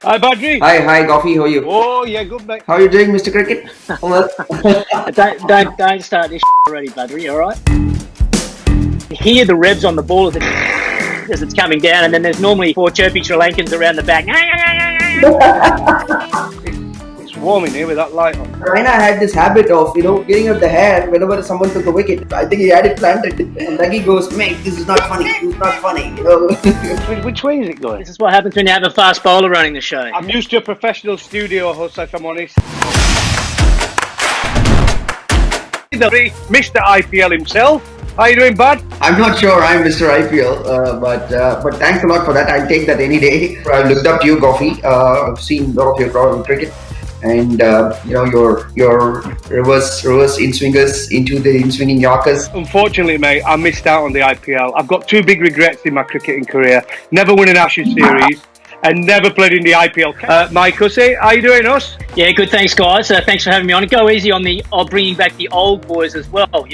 Hi, Badri. Hi, Goffy. How are you? Oh, yeah, good, mate. How are you doing, Mr. Cricket? Well, Don't start this already, Badri. All right. You hear the revs on the ball as it's coming down, and then there's normally four chirpy Sri Lankans around the back. It's warm in here with that light on. Raina had this habit of, getting up the hair whenever someone took a wicket. I think he had it planted. And Dougie goes, mate, this is not funny. This is not funny. Which way is it going? This is what happens when you have a fast bowler running the show. I'm used to a professional studio host, if I'm honest. Mr. IPL himself. How you doing, bud? I'm not sure I'm Mr. IPL, but thanks a lot for that. I'll take that any day. I looked up to you, Goffy. I've seen a lot of your cricket. And your reverse in-swingers into the in-swinging Yorkers. Unfortunately, mate, I missed out on the IPL. I've got two big regrets in my cricketing career. Never won an Ashes series and never played in the IPL. Mike Hussey, how you doing, us? Yeah, good. Thanks, guys. Thanks for having me on. Go easy on bringing back the old boys as well. Not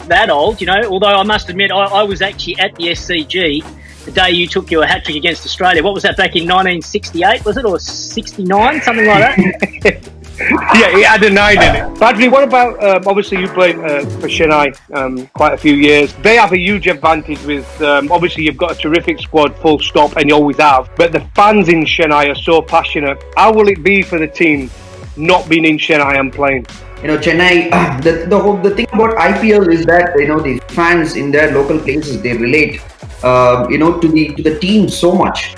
that old. Although I must admit, I was actually at the SCG the day you took your hat trick against Australia. What was that, back in 1968, was it, or 69, something like that? Yeah, it had a 9 in it. Badri, what about, obviously you played for Chennai quite a few years. They have a huge advantage with, obviously you've got a terrific squad, full stop, and you always have. But the fans in Chennai are so passionate. How will it be for the team not being in Chennai and playing? Chennai, the thing about IPL is that, the fans in their local places, they relate, to the team so much.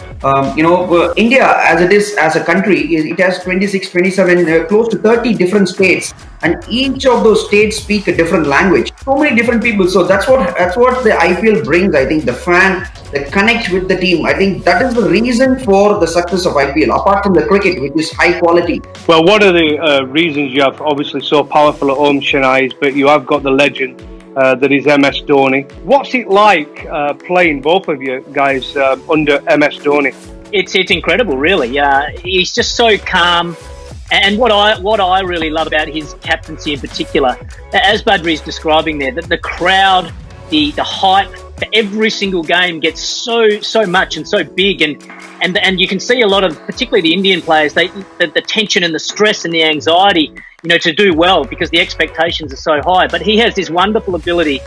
India, as it is as a country, it has 26, 27, close to 30 different states, and each of those states speak a different language. So many different people. So that's what the IPL brings. I think the fan, the connect with the team. I think that is the reason for the success of IPL. Apart from the cricket, which is high quality. Well, one of the reasons you have obviously so powerful at home, Chennai, is but you have got the legend. That is MS Dhoni. What's it like playing, both of you guys, under MS Dhoni? It's incredible, really. He's just so calm, and what I really love about his captaincy in particular, as Badri's describing there, that the crowd, the hype for every single game gets so much and so big, and you can see a lot of, particularly the Indian players, the tension and the stress and the anxiety, to do well because the expectations are so high. But he has this wonderful ability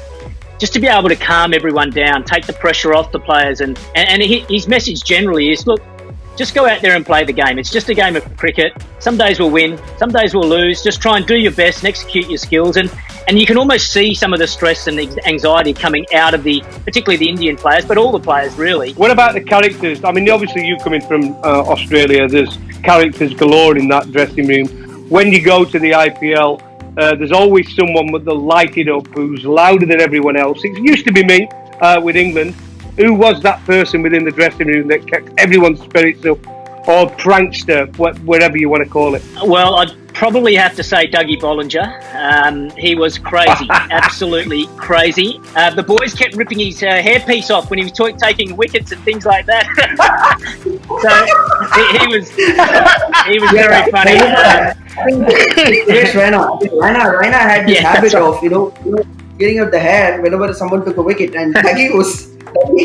just to be able to calm everyone down, take the pressure off the players, and his message generally is, look, just go out there and play the game. It's just a game of cricket. Some days we'll win, some days we'll lose. Just try and do your best and execute your skills. And you can almost see some of the stress and the anxiety coming out of particularly the Indian players, but all the players really. What about the characters? I mean, obviously you coming from Australia, there's characters galore in that dressing room. When you go to the IPL, there's always someone with the light it up who's louder than everyone else. It used to be me with England. Who was that person within the dressing room that kept everyone's spirits up, or prankster, whatever you want to call it? Well, I'd probably have to say Dougie Bollinger. He was crazy, absolutely crazy. The boys kept ripping his hairpiece off when he was taking wickets and things like that. So he was very funny. Yes, Raina had this habit of, getting up the hair whenever someone took a wicket, and Dougie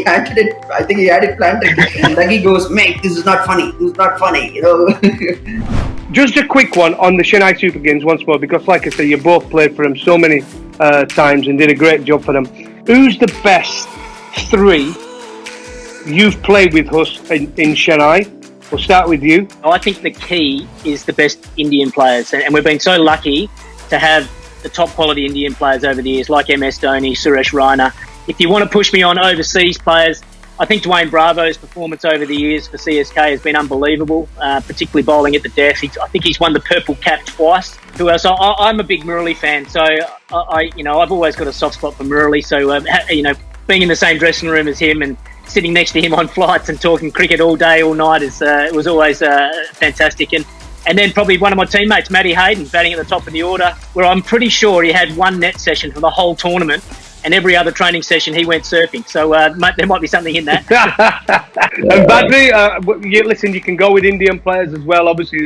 had it. I think he had it planted. And Dougie goes, mate, this is not funny. This is not funny. Just a quick one on the Chennai Super Kings once more, because like I say, you both played for them so many times and did a great job for them. Who's the best 3 you've played with us in Chennai? We'll start with you. I think the key is the best Indian players, and we've been so lucky to have the top quality Indian players over the years, like MS Dhoni, Suresh Raina. If you want to push me on overseas players, I think Dwayne Bravo's performance over the years for CSK has been unbelievable, particularly bowling at the death. I think he's won the purple cap twice. Who else? I'm a big Murali fan, so I've always got a soft spot for Murali. So being in the same dressing room as him and sitting next to him on flights and talking cricket all day, all night it was always fantastic. And then probably one of my teammates, Matty Hayden, batting at the top of the order, where I'm pretty sure he had one net session for the whole tournament. And every other training session, he went surfing. So there might be something in that. And Badri, listen, you can go with Indian players as well. Obviously,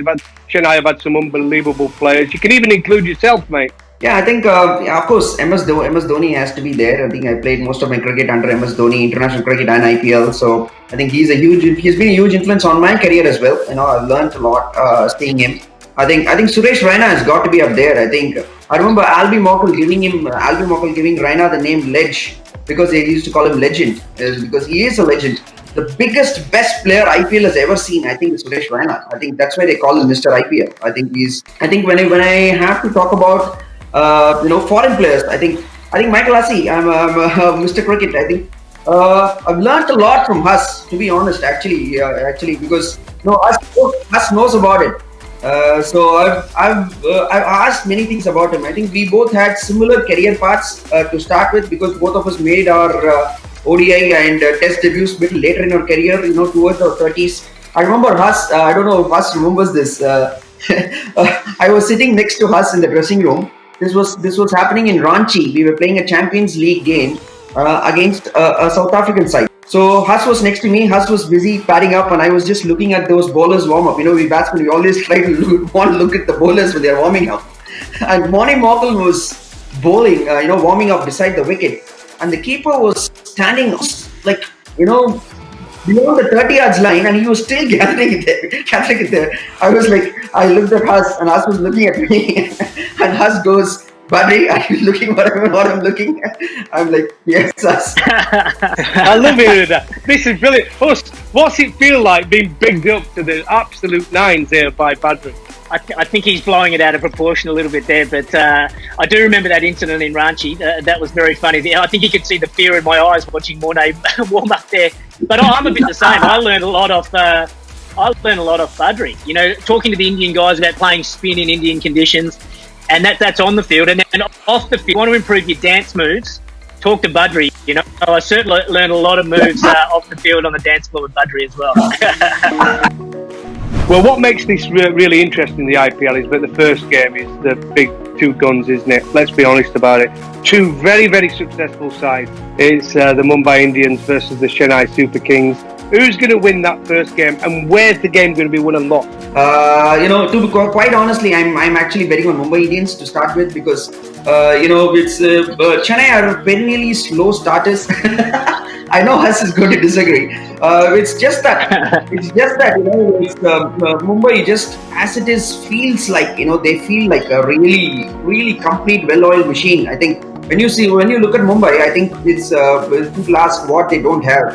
Chennai have had some unbelievable players. You can even include yourself, mate. Yeah, I think, of course, MS Dhoni has to be there. I think I played most of my cricket under MS Dhoni, international cricket and IPL. So I think he's been a huge influence on my career as well. I've learned a lot seeing him. I think Suresh Raina has got to be up there. I remember Albie Mokal giving Raina the name Ledge because they used to call him Legend, because he is a legend. The biggest, best player IPL has ever seen, I think, is Suresh Raina. I think that's why they call him Mr. IPL. I think when I have to talk about foreign players, I think Michael Hussey, I'm Mr. Cricket. I think I've learned a lot from Huss, to be honest. Actually, because Huss knows about it. So I've asked many things about him. I think we both had similar career paths to start with, because both of us made our ODI and Test debuts a bit later in our career. Towards our 30s. I remember Huss. I don't know if Huss remembers this. I was sitting next to Huss in the dressing room. This was happening in Ranchi. We were playing a Champions League game against a South African side. So Huss was next to me. Huss was busy padding up, and I was just looking at those bowlers warm up. We batsmen, we always try to look at the bowlers when they are warming up. And Moni Morkel was bowling, warming up beside the wicket, and the keeper was standing like beyond the 30 yards line, and he was still gathering it there. I looked at Huss, and Huss was looking at me, and Huss goes, "Badri, are you looking what I'm looking at?" I'm like, "Yes, Huss." I love hearing that. This is brilliant. Huss, what's it feel like being bigged up to the absolute nines here by Badri? I think he's blowing it out of proportion a little bit there, but I do remember that incident in Ranchi. That was very funny. I think you could see the fear in my eyes watching Mornay warm up there. But I'm a bit the same. I learned a lot of Badri. Talking to the Indian guys about playing spin in Indian conditions, and that's on the field. And then off the field, if you want to improve your dance moves, talk to Badri. I certainly learned a lot of moves off the field on the dance floor with Badri as well. Well, what makes this really interesting in the IPL is that the first game is the big two guns, isn't it? Let's be honest about it. Two very, very successful sides. It's the Mumbai Indians versus the Chennai Super Kings. Who's going to win that first game, and where's the game going to be won and lost? To be quite honestly, I'm actually betting on Mumbai Indians to start with, because it's Chennai are perennially slow starters. I know Huss is going to disagree. It's just that Mumbai, just as it is, feels like they feel like a really, really complete, well-oiled machine. I think when you look at Mumbai, I think it's people ask what they don't have.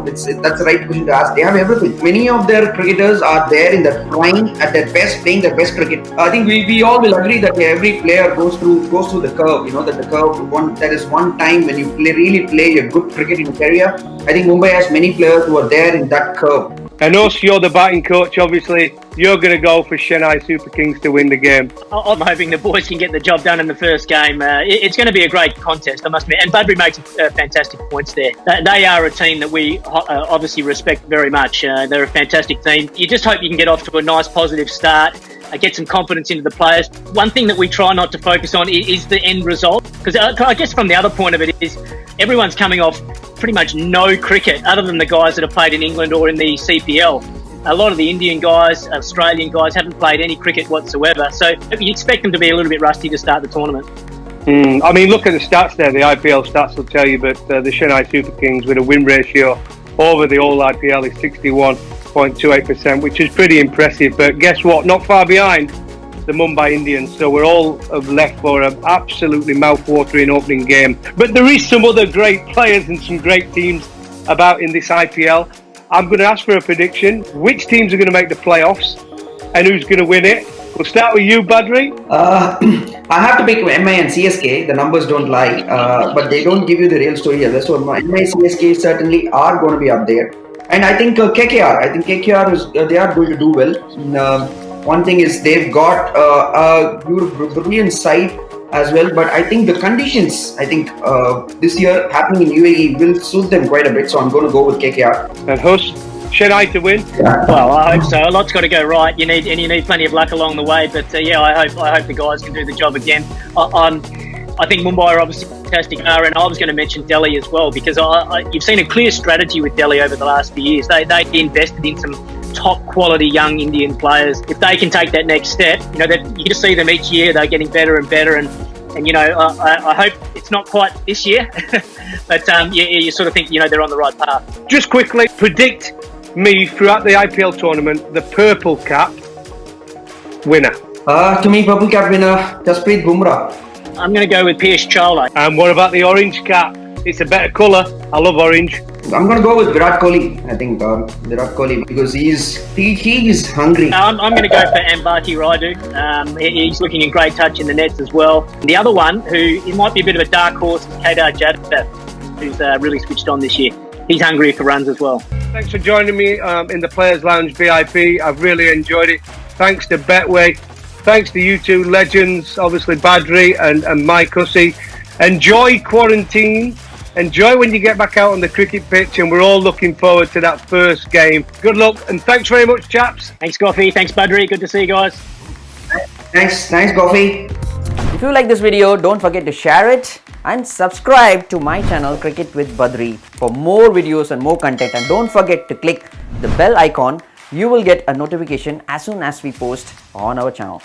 That's the right question to ask. They have everything. Many of their cricketers are there in their prime, at their best, playing their best cricket. I think we all will agree that every player goes through the curve. That the curve, there is one time when you really play a good cricket in your career. I think Mumbai has many players who are there in that curve. And us, you're the batting coach, obviously. You're going to go for Chennai Super Kings to win the game. I'm hoping the boys can get the job done in the first game. It's going to be a great contest, I must admit. And Badri makes fantastic points there. They are a team that we obviously respect very much. They're a fantastic team. You just hope you can get off to a nice positive start, get some confidence into the players. One thing that we try not to focus on is the end result. Because I guess from the other point of it is everyone's coming off pretty much no cricket other than the guys that have played in England or in the CPL. A lot of the Indian guys, Australian guys haven't played any cricket whatsoever. So you expect them to be a little bit rusty to start the tournament. I mean, look at the stats there. The IPL stats will tell you, but the Chennai Super Kings with a win ratio over the all IPL is 61.28%, which is pretty impressive. But guess what? Not far behind the Mumbai Indians. So we're all left for an absolutely mouth-watering opening game. But there is some other great players and some great teams about in this IPL. I'm going to ask for a prediction. Which teams are going to make the playoffs and who's going to win it? We'll start with you, Badri. I have to pick MI and CSK. The numbers don't lie, but they don't give you the real story here. So MI and CSK certainly are going to be up there. And I think KKR. I think KKR they are going to do well. One thing is they've got a brilliant side as well, but I think the conditions, this year happening in UAE will suit them quite a bit. So I'm going to go with KKR. And Huss, Chennai to win? Yeah. Well, I hope so. A lot's got to go right. You need plenty of luck along the way. But I hope the guys can do the job again. I think Mumbai are obviously fantastic, and I was going to mention Delhi as well, because you've seen a clear strategy with Delhi over the last few years. They invested in some top quality young Indian players. If they can take that next step, you can just see them each year. They're getting better and better, and And I hope it's not quite this year, but you sort of think they're on the right path. Just quickly, predict me throughout the IPL tournament the purple cap winner. To me, purple cap winner, Jasprit Bumrah. I'm going to go with Piyush Chawla. And what about the orange cap? It's a better colour. I love orange. I'm going to go with Virat Kohli. I think Virat Kohli, because he is hungry. I'm going to go for Ambati Raidu. He's looking in great touch in the nets as well. The other one, who might be a bit of a dark horse, is Kedar Jadhav, who's really switched on this year. He's hungry for runs as well. Thanks for joining me in the Players Lounge VIP. I've really enjoyed it. Thanks to Betway. Thanks to you two legends, obviously Badri and Mike Hussey. Enjoy quarantine. Enjoy when you get back out on the cricket pitch, and we're all looking forward to that first game. Good luck, and thanks very much, chaps. Thanks, Goffy. Thanks, Badri. Good to see you guys. Thanks, Goffy. If you like this video, don't forget to share it and subscribe to my channel Cricket with Badri for more videos and more content. And don't forget to click the bell icon. You will get a notification as soon as we post on our channel.